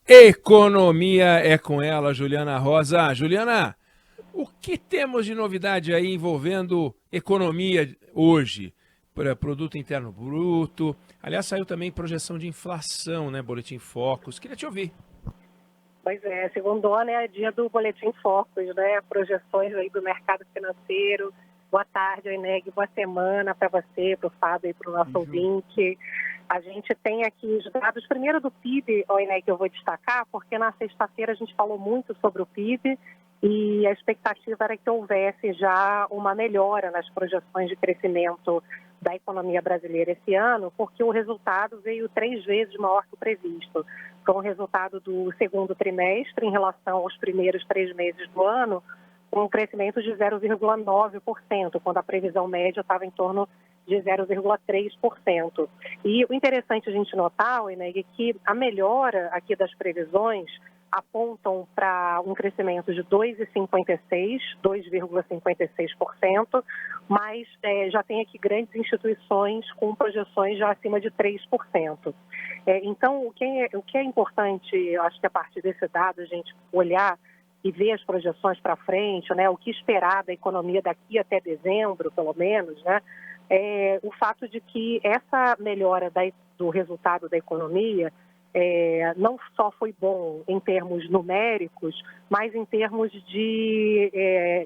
Economia é com ela, Juliana Rosa. Juliana, o que temos de novidade aí envolvendo economia hoje? Para Produto Interno Bruto. Aliás, saiu também projeção de inflação, né? Boletim Focus. Queria te ouvir. Pois é, segundona é dia do Boletim Focus, né? Projeções aí do mercado financeiro. Boa tarde, Eneg, boa semana para você, para o Fábio e para o nosso ouvinte. A gente tem aqui os dados, primeiro do PIB, Eneg, que eu vou destacar, porque na sexta-feira a gente falou muito sobre o PIB e a expectativa era que houvesse já uma melhora nas projeções de crescimento da economia brasileira esse ano, porque o resultado veio 3 vezes maior que o previsto. Foi um resultado do segundo trimestre em relação aos primeiros 3 meses do ano, com um crescimento de 0,9%, quando a previsão média estava em torno de 0,3%. E o interessante a gente notar, Eneg, é que a melhora aqui das previsões apontam para um crescimento de 2,56%, mas já tem aqui grandes instituições com projeções já acima de 3%. Então, o que é importante, eu acho que a partir desse dado a gente olhar e ver as projeções para frente, né, o que esperar da economia daqui até dezembro, pelo menos, né, o fato de que essa melhora do resultado da economia não só foi bom em termos numéricos, mas em termos de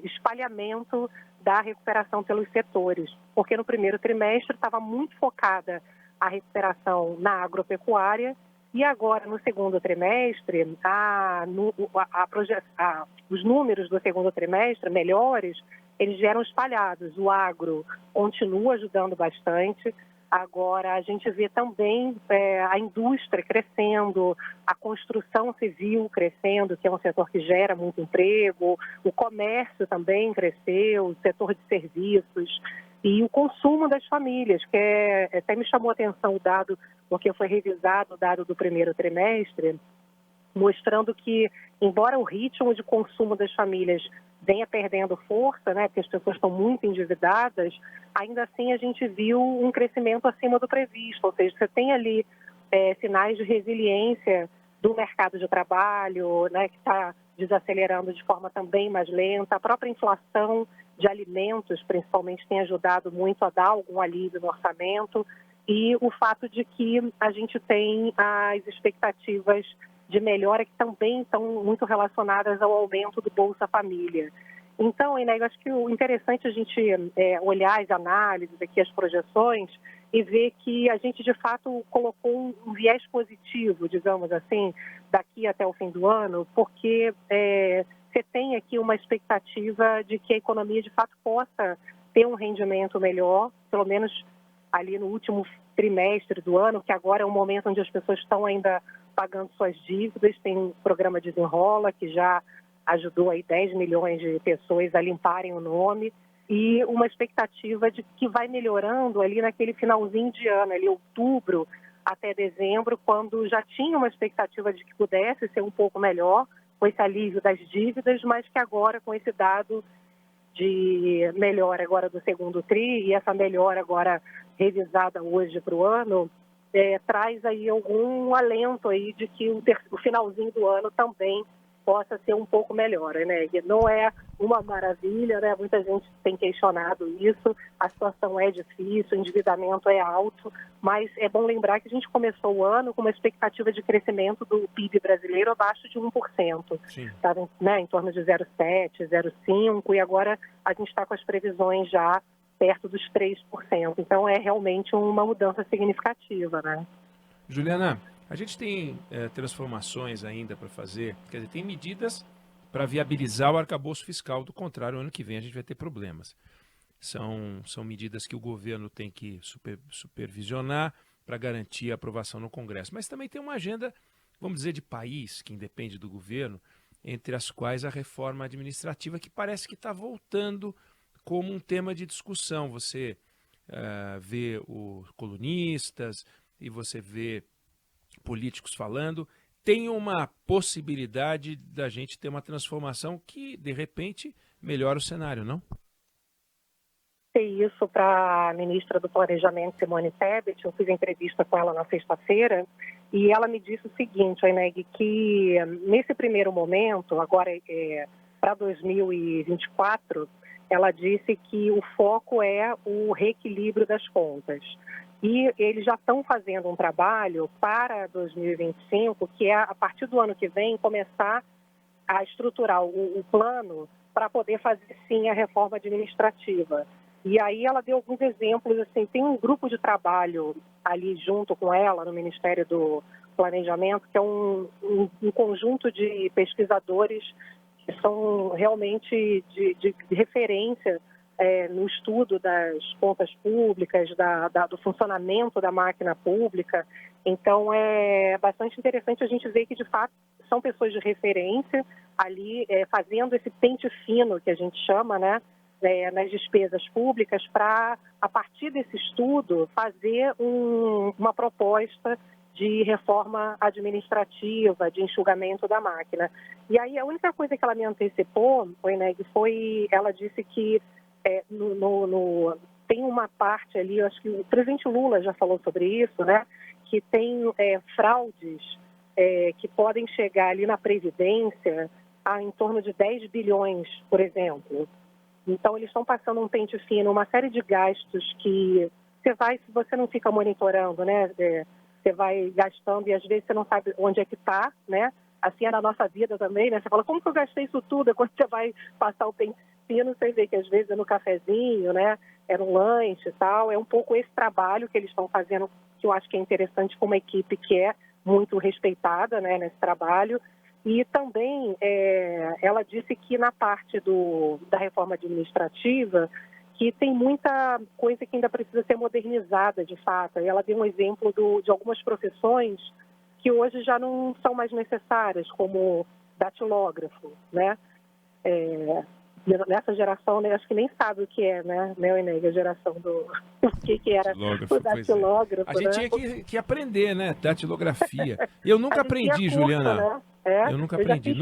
espalhamento da recuperação pelos setores, porque no primeiro trimestre estava muito focada a recuperação na agropecuária e agora no segundo trimestre os números do segundo trimestre melhores, eles vieram espalhados. O agro continua ajudando bastante. Agora, a gente vê também a indústria crescendo, a construção civil crescendo, que é um setor que gera muito emprego, o comércio também cresceu, o setor de serviços e o consumo das famílias, que até me chamou a atenção o dado, porque foi revisado o dado do primeiro trimestre, mostrando que, embora o ritmo de consumo das famílias venha perdendo força, né, porque as pessoas estão muito endividadas, ainda assim a gente viu um crescimento acima do previsto, ou seja, você tem ali sinais de resiliência do mercado de trabalho, né, que está desacelerando de forma também mais lenta, a própria inflação de alimentos, principalmente, tem ajudado muito a dar algum alívio no orçamento, e o fato de que a gente tem as expectativas de melhora que também estão muito relacionadas ao aumento do Bolsa Família. Então, Enéio, acho que o interessante é a gente olhar as análises aqui, as projeções, e ver que a gente, de fato, colocou um viés positivo, digamos assim, daqui até o fim do ano, porque você tem aqui uma expectativa de que a economia, de fato, possa ter um rendimento melhor, pelo menos ali no último trimestre do ano, que agora é um momento onde as pessoas estão ainda pagando suas dívidas. Tem um programa Desenrola, que já ajudou aí 10 milhões de pessoas a limparem o nome, e uma expectativa de que vai melhorando ali naquele finalzinho de ano, ali outubro até dezembro, quando já tinha uma expectativa de que pudesse ser um pouco melhor, com esse alívio das dívidas, mas que agora, com esse dado de melhora agora do segundo TRI, e essa melhora agora revisada hoje para o ano, traz aí algum alento aí de que o finalzinho do ano também possa ser um pouco melhor, né? E não é uma maravilha, né? Muita gente tem questionado isso, a situação é difícil, o endividamento é alto, mas é bom lembrar que a gente começou o ano com uma expectativa de crescimento do PIB brasileiro abaixo de 1%. Estava, né, em torno de 0,7%, 0,5%, e agora a gente está com as previsões já perto dos 3%. Então, é realmente uma mudança significativa, né? Juliana, a gente tem transformações ainda para fazer, quer dizer, tem medidas para viabilizar o arcabouço fiscal, do contrário, ano que vem a gente vai ter problemas. São medidas que o governo tem que supervisionar para garantir a aprovação no Congresso. Mas também tem uma agenda, vamos dizer, de país, que independe do governo, entre as quais a reforma administrativa, que parece que está voltando como um tema de discussão. Você vê os colunistas e você vê políticos falando. Tem uma possibilidade da gente ter uma transformação que, de repente, melhora o cenário, não? Isso para a ministra do Planejamento, Simone Tebet. Eu fiz entrevista com ela na sexta-feira e ela me disse o seguinte, Oineg, que nesse primeiro momento, agora para 2024, ela disse que o foco é o reequilíbrio das contas. E eles já estão fazendo um trabalho para 2025, que é, a partir do ano que vem, começar a estruturar o plano para poder fazer, sim, a reforma administrativa. E aí ela deu alguns exemplos, assim, tem um grupo de trabalho ali junto com ela, no Ministério do Planejamento, que é um conjunto de pesquisadores que são realmente de referência no estudo das contas públicas, do funcionamento da máquina pública. Então, é bastante interessante a gente ver que, de fato, são pessoas de referência ali fazendo esse pente fino, que a gente chama, né, nas despesas públicas, para, a partir desse estudo, fazer uma proposta de reforma administrativa, de enxugamento da máquina. E aí, a única coisa que ela me antecipou, Oineg, foi, ela disse que tem uma parte ali, eu acho que o presidente Lula já falou sobre isso, né, que tem fraudes que podem chegar ali na Previdência a em torno de 10 bilhões, por exemplo. Então, eles estão passando um pente fino, uma série de gastos que se você não fica monitorando, né, você vai gastando e às vezes você não sabe onde é que está, né? Assim é na nossa vida também, né? Você fala, como que eu gastei isso tudo? Quando você vai passar o pente fino, você vê que às vezes é no cafezinho, né? É no lanche e tal. É um pouco esse trabalho que eles estão fazendo, que eu acho que é interessante, com uma equipe que é muito respeitada, né, nesse trabalho. E também ela disse que na parte da reforma administrativa, que tem muita coisa que ainda precisa ser modernizada, de fato. E ela deu um exemplo de algumas profissões que hoje já não são mais necessárias, como datilógrafo, né? Nessa geração, né, acho que nem sabe o que é, né, Oineg, a geração o que era o datilógrafo. A gente tinha que aprender, né, datilografia. Eu nunca aprendi, curso, Juliana. Né? Eu nunca aprendi.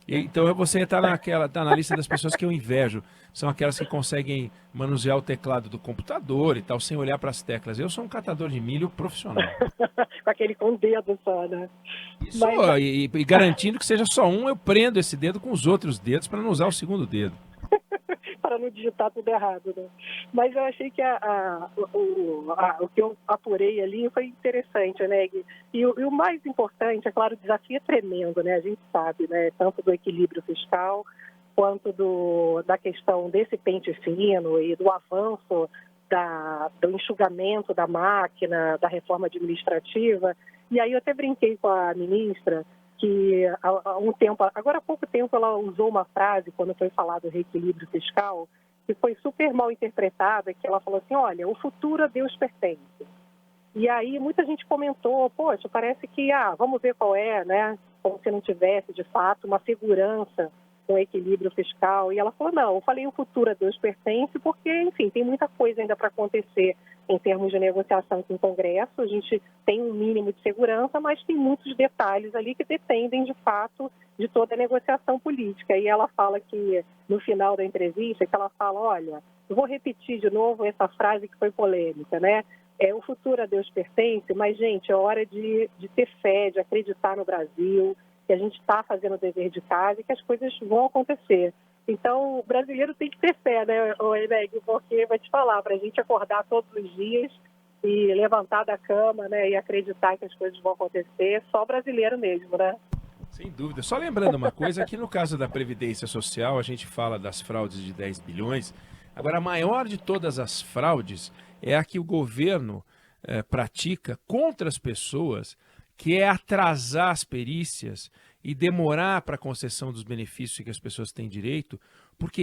Então você está na lista das pessoas que eu invejo. São aquelas que conseguem manusear o teclado do computador e tal, sem olhar para as teclas. Eu sou um catador de milho profissional. Com o dedo só, né? Isso, e garantindo que seja só um, eu prendo esse dedo com os outros dedos para não usar o segundo dedo. Para não digitar tudo errado, né? Mas eu achei que o que eu apurei ali foi interessante, né? E o mais importante, é claro, o desafio é tremendo, né? A gente sabe, né? Tanto do equilíbrio fiscal, quanto da questão desse pente fino e do avanço do enxugamento da máquina, da reforma administrativa. E aí eu até brinquei com a ministra, que agora há pouco tempo, ela usou uma frase, quando foi falar do reequilíbrio fiscal, que foi super mal interpretada, que ela falou assim, olha, o futuro a Deus pertence. E aí muita gente comentou, poxa, parece que, vamos ver qual é, né? Como se não tivesse, de fato, uma segurança com equilíbrio fiscal. E ela falou, não, eu falei o futuro a Deus pertence porque, enfim, tem muita coisa ainda para acontecer em termos de negociação com o Congresso. A gente tem um mínimo de segurança, mas tem muitos detalhes ali que dependem, de fato, de toda a negociação política. E ela fala que, no final da entrevista, que ela fala, olha, eu vou repetir de novo essa frase que foi polêmica, né? O futuro a Deus pertence, mas, gente, é hora de ter fé, de acreditar no Brasil, que a gente está fazendo o dever de casa e que as coisas vão acontecer. Então, o brasileiro tem que ter fé, né, Oineg? Porque, vou te falar, para a gente acordar todos os dias e levantar da cama, né, e acreditar que as coisas vão acontecer, só brasileiro mesmo, né? Sem dúvida. Só lembrando uma coisa, que no caso da Previdência Social, a gente fala das fraudes de 10 bilhões. Agora, a maior de todas as fraudes é a que o governo pratica contra as pessoas, que é atrasar as perícias e demorar para a concessão dos benefícios que as pessoas têm direito, porque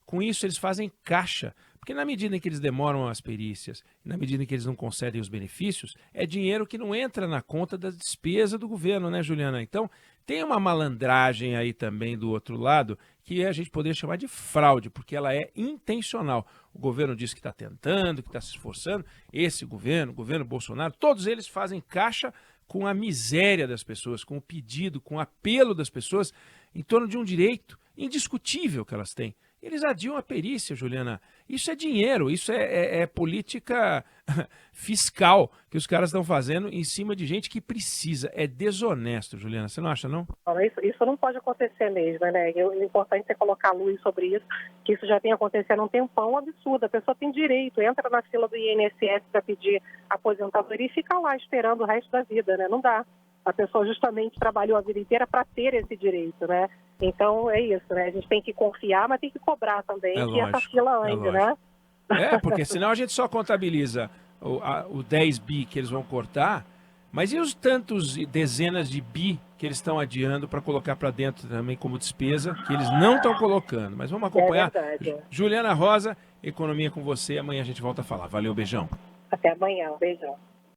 com isso eles fazem caixa. Porque na medida em que eles demoram as perícias, na medida em que eles não concedem os benefícios, é dinheiro que não entra na conta da despesa do governo, né, Juliana? Então, tem uma malandragem aí também do outro lado, que a gente poderia chamar de fraude, porque ela é intencional. O governo diz que está tentando, que está se esforçando. Esse governo, o governo Bolsonaro, todos eles fazem caixa com a miséria das pessoas, com o pedido, com o apelo das pessoas em torno de um direito indiscutível que elas têm. eles adiam a perícia, Juliana. Isso é dinheiro, isso é política fiscal que os caras estão fazendo em cima de gente que precisa. É desonesto, Juliana. Você não acha, não? Isso não pode acontecer mesmo, né? O importante é colocar luz sobre isso, que isso já tem acontecido há um tempão absurdo. A pessoa tem direito, entra na fila do INSS para pedir aposentadoria e fica lá esperando o resto da vida, né? Não dá. A pessoa justamente trabalhou a vida inteira para ter esse direito, né? Então é isso, né? A gente tem que confiar, mas tem que cobrar também que essa fila ande, né? Porque senão a gente só contabiliza o 10 bi que eles vão cortar, mas e os tantos dezenas de bi que eles estão adiando para colocar para dentro também como despesa, que eles não estão colocando. Mas vamos acompanhar. Juliana Rosa, Economia com você. Amanhã a gente volta a falar. Valeu, beijão. Até amanhã, beijão.